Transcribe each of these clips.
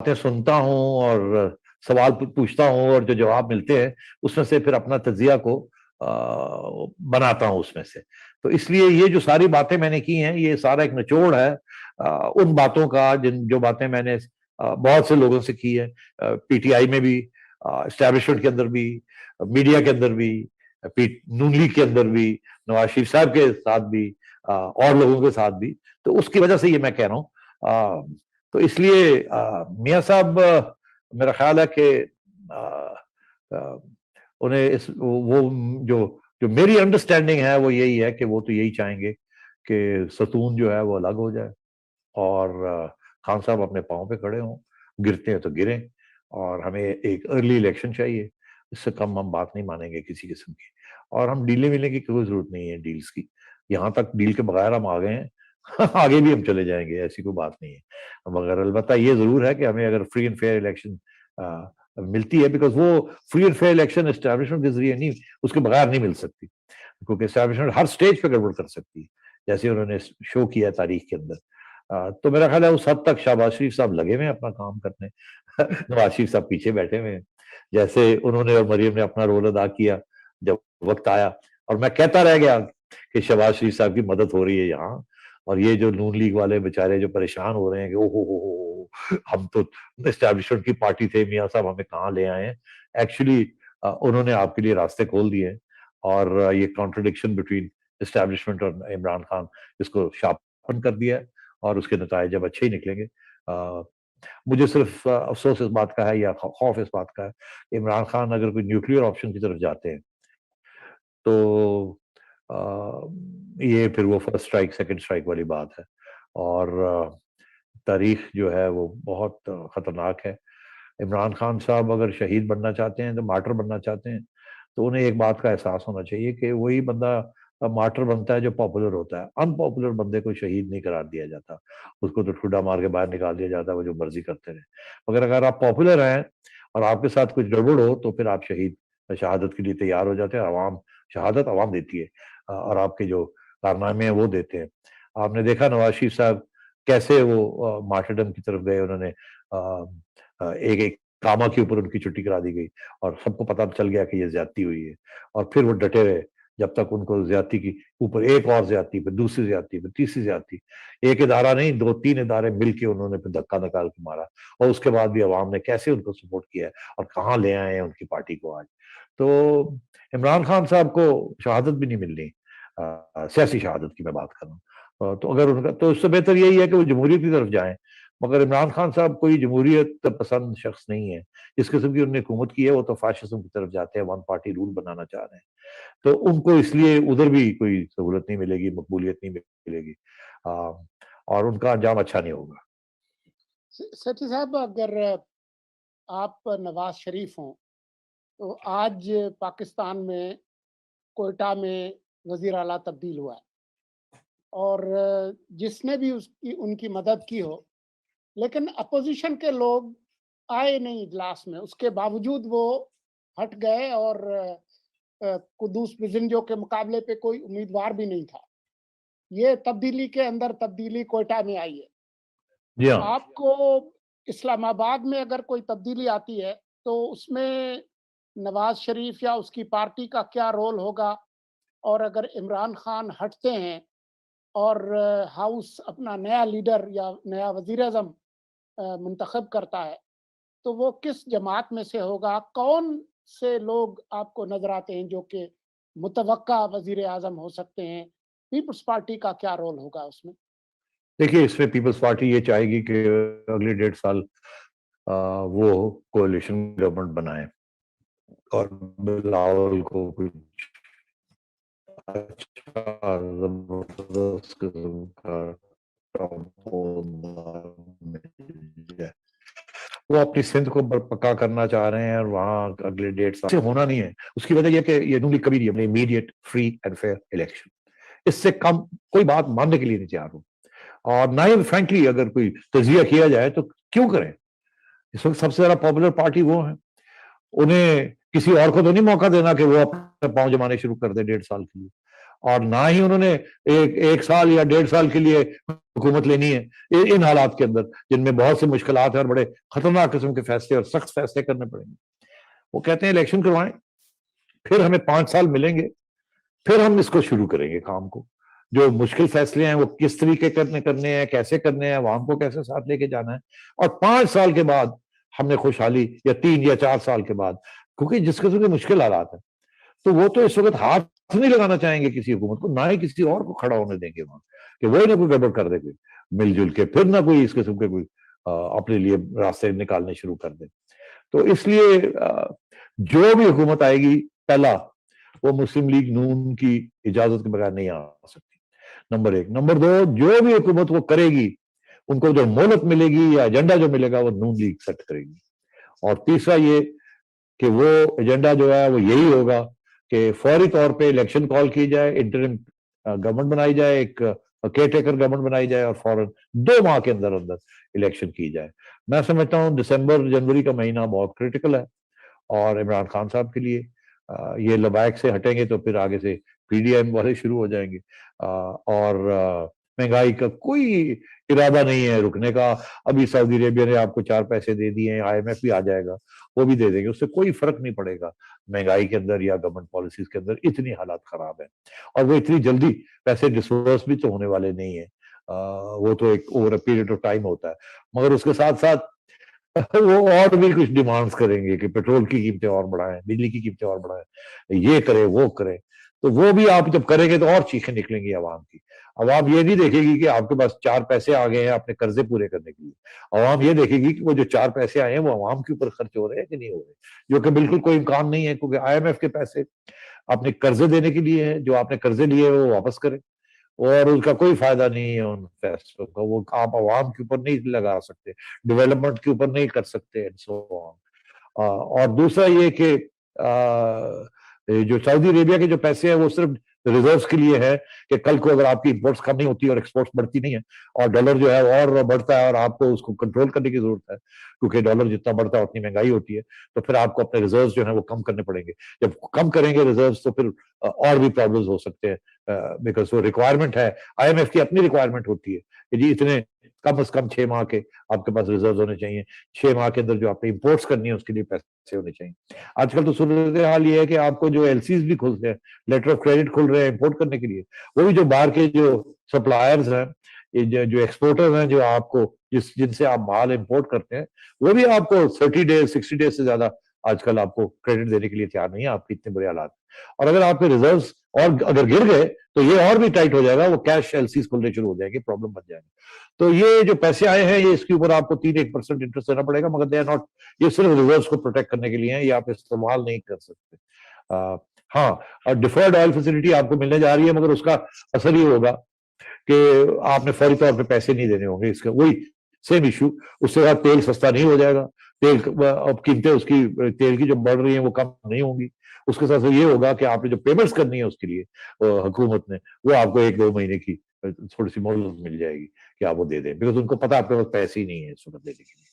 बातें सुनता हूँ और सवाल पूछता हूँ और जो जवाब मिलते हैं उसमें से फिर अपना तज्जिया को बनाता हूँ उसमें से। तो इसलिए ये जो सारी बातें मैंने की हैं ये सारा एक निचोड़ है उन बातों का जिन जो बातें मैंने बहुत से लोगों से की है, पीटीआई में भी, एस्टैब्लिशमेंट के अंदर भी, मीडिया के अंदर भी, नून लीग के अंदर भी, नवाज शरीफ साहब के साथ भी, और लोगों के साथ भी। तो उसकी वजह से ये मैं कह रहा हूँ। तो इसलिए मियां साहब, मेरा ख्याल है कि उन्हें इस वो जो जो मेरी अंडरस्टैंडिंग है वो यही है कि वो तो यही चाहेंगे कि सतून जो है वो अलग हो जाए और खान साहब अपने पाँव पे खड़े हों, गिरते हैं तो गिरें, और हमें एक अर्ली इलेक्शन चाहिए। इससे कम हम बात नहीं मानेंगे किसी किस्म की, और हम डीले मिलने की कोई जरूरत नहीं है डील्स की। यहाँ तक डील के बगैर हम आ गए हैं आगे भी हम चले जाएंगे, ऐसी कोई बात नहीं है। मगर अलबत्ता ये जरूर है कि हमें अगर फ्री एंड फेयर इलेक्शन मिलती है, बिकॉज वो free and fair election establishment के जरिए नहीं, उसके बगैर नहीं मिल सकती, क्योंकि एस्टैब्लिशमेंट हर स्टेज पे गड़बड़ कर सकती है, जैसे उन्होंने शो किया तारीख के अंदर। तो मेरा ख्याल है उस हद तक शहबाज शरीफ साहब लगे हुए हैं अपना काम करने नवाज शरीफ साहब पीछे बैठे हुए हैं, जैसे उन्होंने और मरियम ने अपना रोल अदा किया जब वक्त आया। और मैं कहता रह गया कि शहबाज शरीफ साहब की मदद हो रही है यहाँ, और ये जो नून लीग वाले बेचारे जो परेशान हो रहे हैं कि ओहो हो, हम तो एस्टैब्लिशमेंट की पार्टी थे, मियाँ साहब हमें कहाँ ले आए हैं। एक्चुअली उन्होंने आपके लिए रास्ते खोल दिए, और ये कॉन्ट्रडिक्शन बिटवीन एस्टैब्लिशमेंट और इमरान खान, इसको शार्पन कर दिया है, और उसके नतीजे जब अच्छे ही निकलेंगे। मुझे सिर्फ अफसोस इस बात का है, या खौफ इस बात का है, इमरान खान अगर कोई न्यूक्लियर ऑप्शन की तरफ जाते हैं तो ये फिर वो फर्स्ट स्ट्राइक सेकंड स्ट्राइक वाली बात है, और तारीख जो है वो बहुत खतरनाक है। इमरान खान साहब अगर शहीद बनना चाहते हैं, तो मार्टर बनना चाहते हैं, तो उन्हें एक बात का एहसास होना चाहिए कि वही बंदा मार्टर बनता है जो पॉपुलर होता है। अनपॉपुलर बंदे को शहीद नहीं करार दिया जाता, उसको तो ठुड्डा मार के बाहर निकाल दिया जाता है, वो जो मर्जी करते रहे। मगर अगर आप पॉपुलर हैं और आपके साथ कुछ गड़बड़ हो, तो फिर आप शहादत के लिए तैयार हो जाते हैं। अवाम शहादत अवाम देती है, और आपके जो कारनामे हैं वो देते हैं। आपने देखा नवाज शरीफ साहब कैसे वो मार्टरडम की तरफ गए, उन्होंने एक एक कामा के ऊपर उनकी छुट्टी करा दी गई, और सबको पता चल गया कि ये ज्यादती हुई है, और फिर वो डटे रहे जब तक उनको ज्यादती की ऊपर एक और ज्यादती, फिर दूसरी ज्यादती, फिर तीसरी ज्यादती। एक इदारा नहीं, दो तीन इदारे मिलके उन्होंने फिर धक्का निकाल के मारा, और उसके बाद भी अवाम ने कैसे उनको सपोर्ट किया है और कहाँ ले आए हैं उनकी पार्टी को आज। तो इमरान खान साहब को शहादत भी नहीं मिलनी, सियासी शहादत की मैं बात कर रहा हूँ। तो अगर उनका, तो उससे बेहतर यही है कि वो जमहूरियत की तरफ जाएं। मगर इमरान खान साहब कोई जमहूरियत पसंद शख्स नहीं है। जिस किस्म की उन्होंने हुकूमत की है वो तो फाशिज्म की तरफ जाते हैं, वन पार्टी रूल बनाना चाह रहे हैं। तो उनको इसलिए उधर भी कोई सहूलत नहीं मिलेगी, मकबूलियत नहीं मिलेगी, आ, और उनका अंजाम अच्छा नहीं होगा। सची साहब, अगर आप नवाज शरीफ हों तो आज पाकिस्तान में कोयटा में वजीर आला तब्दील हुआ है, और जिसने भी उसकी उनकी मदद की हो, लेकिन अपोजिशन के लोग आए नहीं इजलास में, उसके बावजूद वो हट गए, और कुद्दूस बिजनजो के मुकाबले पे कोई उम्मीदवार भी नहीं था। ये तब्दीली के अंदर तब्दीली कोयटा में आई है। जी हाँ। आपको इस्लामाबाद में अगर कोई तब्दीली आती है तो उसमें नवाज शरीफ या उसकी पार्टी का क्या रोल होगा? और अगर इमरान खान हटते हैं और हाउस अपना नया लीडर या नया वजीर आजम मुंतखब करता है, तो वो किस जमात में से होगा? कौन से लोग आपको नजर आते हैं जो कि मुतवक्का वजीर आजम हो सकते हैं? पीपल्स पार्टी का क्या रोल होगा उसमें? देखिए, इसमें पीपल्स पार्टी ये चाहेगी कि अगले 1.5 साल वो कोalition गवर्नमेंट बनाए, और बिलावल को कुछ अच्छा जबरदस्त किस्म का मिल जाए। वो अपनी सिंध को पक्का करना चाह रहे हैं, और वहां अगले 1.5 साल से होना नहीं है। उसकी वजह यह कि ये नून लीग कभी नहीं, immediate free and fair election, इससे कम कोई बात मानने के लिए नहीं तैयार हो। और ना ही फ्रेंकली अगर कोई तजिया किया जाए तो क्यों करें। इस वक्त सबसे ज्यादा पॉपुलर पार्टी वो है, उन्हें किसी और को तो नहीं मौका देना कि वो अपने पांव जमाने शुरू कर दे 1.5 साल के लिए। और ना ही उन्होंने एक साल या 1.5 साल के लिए हुकूमत लेनी है इन हालात के अंदर जिनमें बहुत सी मुश्किलात है और बड़े खतरनाक किस्म के फैसले और सख्त फैसले करने पड़ेंगे। वो कहते हैं इलेक्शन करवाएं, फिर हमें 5 साल मिलेंगे, फिर हम इसको शुरू करेंगे काम को। जो मुश्किल फैसले हैं वो किस तरीके करने हैं, कैसे करने हैं, आवाम को कैसे साथ लेके जाना है, और 5 साल के बाद हमने खुशहाली, या 3 या 4 साल के बाद, क्योंकि जिस किस्म के मुश्किल हालात है, तो वो तो इस वक्त हाथ नहीं लगाना चाहेंगे किसी हुकूमत को, ना ही किसी और को खड़ा होने देंगे वहां कि वही ना कोई गड़बड़ कर दे, कोई मिलजुल के फिर ना कोई इस किस्म के कोई अपने लिए रास्ते निकालने शुरू कर दे। तो इसलिए जो भी हुकूमत आएगी, पहला वो मुस्लिम लीग नून की इजाजत के बगैर नहीं आ सकती, नंबर 1। नंबर 2, जो भी हुकूमत वो करेगी, उनको जो मोहलत मिलेगी या एजेंडा जो मिलेगा वो नून लीग सेट करेगी। और तीसरा ये कि वो एजेंडा जो है वो यही होगा कि फौरी तौर पे इलेक्शन कॉल की जाए, इंटरिम गवर्नमेंट बनाई जाए, एक केयर टेकर गवर्नमेंट बनाई जाए, और फौरन 2 माह के अंदर अंदर इलेक्शन की जाए। मैं समझता हूँ दिसंबर जनवरी का महीना बहुत क्रिटिकल है और इमरान खान साहब के लिए। ये लबैक से हटेंगे तो फिर आगे से पीडीएम वाले शुरू हो जाएंगे, और महंगाई का कोई इरादा नहीं है रुकने का। अभी सऊदी अरेबिया ने आपको 4 पैसे दे दिए हैं, IMF भी आ जाएगा, वो भी दे देंगे, उससे कोई फर्क नहीं पड़ेगा महंगाई के अंदर या गवर्नमेंट पॉलिसीज के अंदर। इतनी हालात खराब है और वो इतनी जल्दी पैसे डिस्बर्स भी तो होने वाले नहीं है, वो तो एक over a period of time होता है। मगर उसके साथ साथ वो और भी कुछ डिमांड्स करेंगे कि पेट्रोल की कीमतें और बढ़ाएं, बिजली की कीमतें और बढ़ाएं, ये करें वो करें। तो वो भी आप जब करेंगे तो और चीखें निकलेंगी आवाम की। आवाम ये नहीं देखेगी कि आपके पास 4 पैसे आ गए हैं अपने कर्जे पूरे करने के लिए, आवाम ये देखेगी कि वो जो 4 पैसे आए हैं वो आवाम के ऊपर खर्च हो रहे हैं कि नहीं हो रहे, जो कि बिल्कुल कोई इम्कान नहीं है, क्योंकि IMF के पैसे अपने कर्जे देने के लिए हैं। जो आपने कर्जे लिए वो वापस करें, और उसका कोई फायदा नहीं है उन फैसलों का, वो आप आवाम के ऊपर नहीं लगा सकते, डेवलपमेंट के ऊपर नहीं कर सकते, एंड सो ऑन। और दूसरा ये कि जो सऊदी अरेबिया के जो पैसे हैं वो सिर्फ रिजर्व्स के लिए है कि कल को अगर आपकी इंपोर्ट्स कम नहीं होती और एक्सपोर्ट्स बढ़ती नहीं है और डॉलर जो है और बढ़ता है और आपको उसको कंट्रोल करने की जरूरत है, क्योंकि डॉलर जितना बढ़ता है उतनी महंगाई होती है, तो फिर आपको अपने रिजर्व्स जो है वो कम करने पड़ेंगे। जब कम करेंगे रिजर्व्स तो फिर और भी प्रॉब्लम्स हो सकते हैं, बिकॉज वो रिक्वायरमेंट है, IMF की अपनी रिक्वायरमेंट होती है कि जी इतने कम से कम 6 माह के आपके पास रिजर्व होने चाहिए, 6 माह के अंदर जो आपने इंपोर्ट्स करनी है उसके लिए पैसे होने चाहिए। आजकल तो सूरत हाल ये है कि आपको जो LCs भी खुलते हैं, लेटर ऑफ क्रेडिट खुल रहे हैं इंपोर्ट करने के लिए, वो भी जो बाहर के जो सप्लायर्स हैं, जो एक्सपोर्टर्स हैं, जो आपको जिनसे आप माल इंपोर्ट करते हैं, वो भी आपको 30 डेज 60 डेज से ज्यादा आजकल आपको क्रेडिट देने के लिए तैयार नहीं है, आपके इतने बुरे हालात। और अगर आपके रिजर्व्स और अगर गिर गए तो ये और भी टाइट हो जाएगा, वो कैश LCs खुलने शुरू हो जाएंगे, प्रॉब्लम बन जाएगी। तो ये जो पैसे आए हैं ये इसके ऊपर आपको 3-1% इंटरेस्ट देना पड़ेगा, मगर दे आर नॉट, ये सिर्फ रिजर्व्स को प्रोटेक्ट करने के लिए हैं, ये आप इस्तेमाल नहीं कर सकते। हाँ, और डिफर्ड ऑयल फैसिलिटी आपको मिलने जा रही है, मगर उसका असर ये होगा कि आपने फौरी तौर पे पैसे नहीं देने होंगे, इसका वही सेम इशू। उससे बाद तेल सस्ता नहीं हो जाएगा, तेल अब कीमतें उसकी तेल की जो बढ़ रही हैं वो कम नहीं होंगी। उसके साथ ये होगा कि आपने जो पेमेंट्स करनी है उसके लिए हुकूमत ने, वो आपको 1-2 महीने की थोड़ी सी मोहलत मिल जाएगी कि आप वो दे दें, बिकॉज उनको पता आपके पास पैसे ही नहीं है इस वक्त देने के लिए।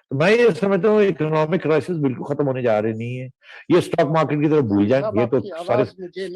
तो मैं ये समझता हूँ इकोनॉमिक क्राइसिस बिल्कुल खत्म होने जा रही नहीं है, ये स्टॉक मार्केट की तरफ भूल जाए, ये तो सारे